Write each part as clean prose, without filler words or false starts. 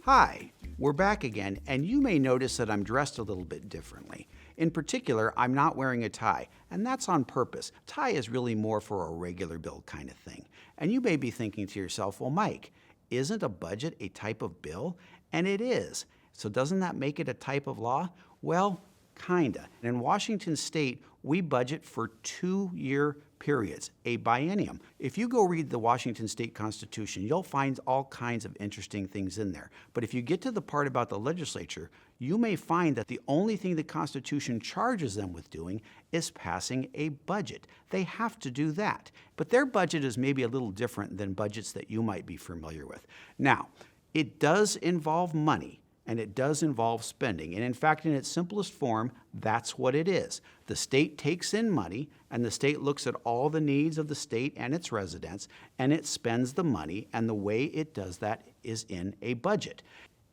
Hi, we're back again, and you may notice that I'm dressed a little bit differently. In particular, I'm not wearing a tie, and that's on purpose. Tie is really more for a regular bill kind of thing. And you may be thinking to yourself, well, Mike, isn't a budget a type of bill? And it is. So doesn't that make it a type of law? Well, kinda. In Washington State, we budget for 2-year periods, a biennium. If you go read the Washington State Constitution, you'll find all kinds of interesting things in there. But if you get to the part about the legislature, you may find that the only thing the Constitution charges them with doing is passing a budget. They have to do that. But their budget is maybe a little different than budgets that you might be familiar with. Now, it does involve money. And it does involve spending. And in fact, in its simplest form, that's what it is. The state takes in money, and the state looks at all the needs of the state and its residents, and it spends the money, and the way it does that is in a budget.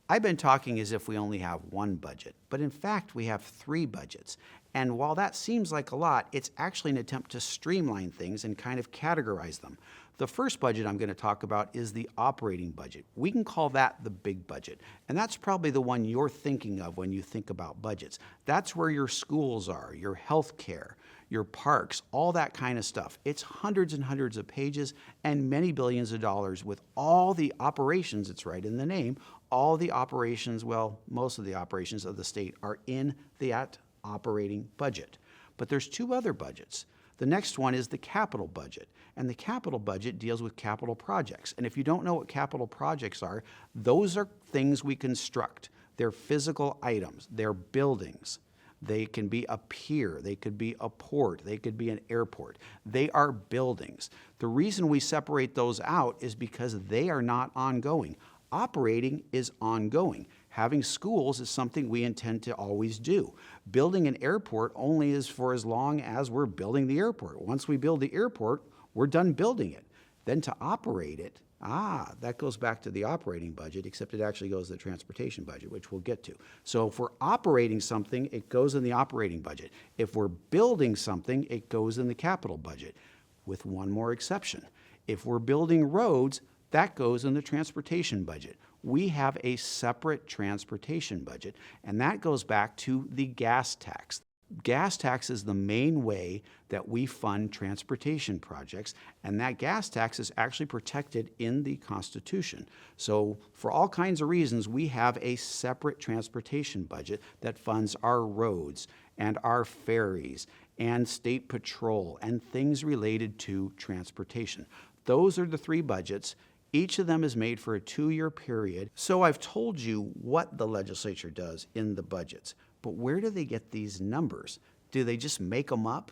I've been talking as if we only have one budget, but in fact, we have 3 budgets. And while that seems like a lot, it's actually an attempt to streamline things and kind of categorize them. The first budget I'm going to talk about is the operating budget. We can call that the big budget. And that's probably the one you're thinking of when you think about budgets. That's where your schools are, your health care, your parks, all that kind of stuff. It's hundreds and hundreds of pages and many billions of dollars with all the operations, it's right in the name, all the operations, well, most of the operations of the state are in that operating budget. But there's 2 other budgets. The next one is the capital budget, and the capital budget deals with capital projects. And if you don't know what capital projects are, those are things we construct. They're physical items, they're buildings. They can be a pier, they could be a port, they could be an airport. They are buildings. The reason we separate those out is because they are not ongoing. Operating is ongoing. Having schools is something we intend to always do. Building an airport only is for as long as we're building the airport. Once we build the airport, we're done building it. Then to operate it, that goes back to the operating budget, except it actually goes to the transportation budget, which we'll get to. So if we're operating something, it goes in the operating budget. If we're building something, it goes in the capital budget, with one more exception. If we're building roads, that goes in the transportation budget. We have a separate transportation budget, and that goes back to the gas tax. Gas tax is the main way that we fund transportation projects, and that gas tax is actually protected in the Constitution. So for all kinds of reasons, we have a separate transportation budget that funds our roads and our ferries and state patrol and things related to transportation. Those are the 3 budgets. Each of them is made for a 2-year period. So I've told you what the legislature does in the budgets, but where do they get these numbers? Do they just make them up?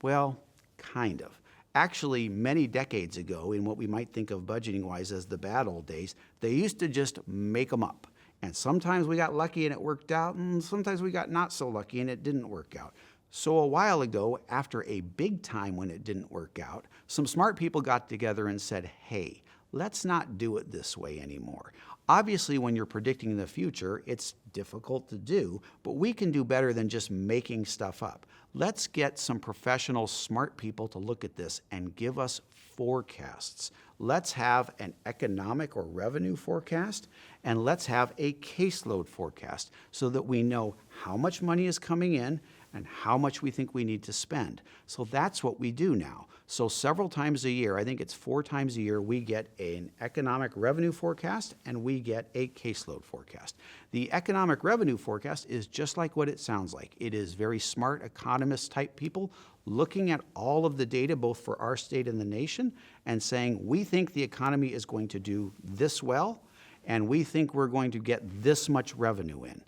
Well, kind of. Actually, many decades ago, in what we might think of budgeting-wise as the bad old days, they used to just make them up. And sometimes we got lucky and it worked out, and sometimes we got not so lucky and it didn't work out. So a while ago, after a big time when it didn't work out, some smart people got together and said, hey, let's not do it this way anymore. Obviously, when you're predicting the future, it's difficult to do, but we can do better than just making stuff up. Let's get some professional, smart people to look at this and give us forecasts. Let's have an economic or revenue forecast, and let's have a caseload forecast so that we know how much money is coming in and how much we think we need to spend. So that's what we do now. So several times a year, I think it's 4 times a year, we get an economic revenue forecast and we get a caseload forecast. The economic revenue forecast is just like what it sounds like. It is very smart economist type people looking at all of the data, both for our state and the nation, and saying, we think the economy is going to do this well, and we think we're going to get this much revenue in.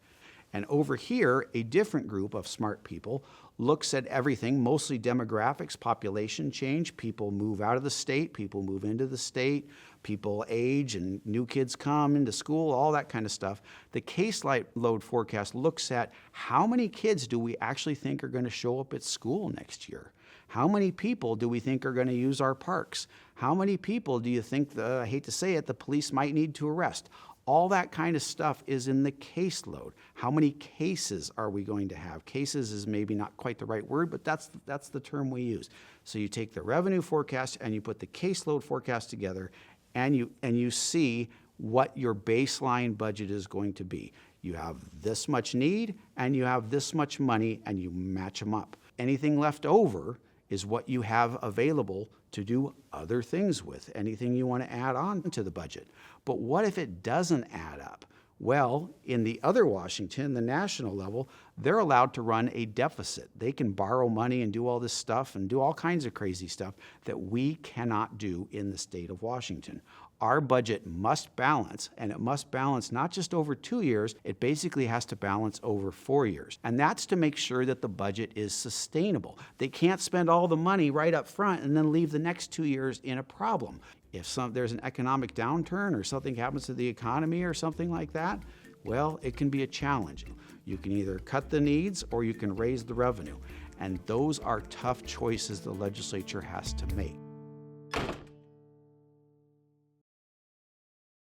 And over here, a different group of smart people looks at everything, mostly demographics, population change. People move out of the state, people move into the state, people age and new kids come into school, all that kind of stuff. The caseload forecast looks at how many kids do we actually think are going to show up at school next year? How many people do we think are going to use our parks? How many people do you think, I hate to say it, the police might need to arrest? All that kind of stuff is in the caseload. How many cases are we going to have? Cases is maybe not quite the right word, but that's the term we use. So you take the revenue forecast and you put the caseload forecast together, and you see what your baseline budget is going to be. You have this much need and you have this much money, and you match them up. Anything left over is what you have available to do other things with, anything you want to add on to the budget. But what if it doesn't add up? Well, in the other Washington, the national level, they're allowed to run a deficit. They can borrow money and do all this stuff and do all kinds of crazy stuff that we cannot do in the state of Washington. Our budget must balance, and it must balance not just over 2 years, it basically has to balance over 4 years. And that's to make sure that the budget is sustainable. They can't spend all the money right up front and then leave the next 2 years in a problem. If there's an economic downturn or something happens to the economy or something like that, well, it can be a challenge. You can either cut the needs or you can raise the revenue. And those are tough choices the legislature has to make.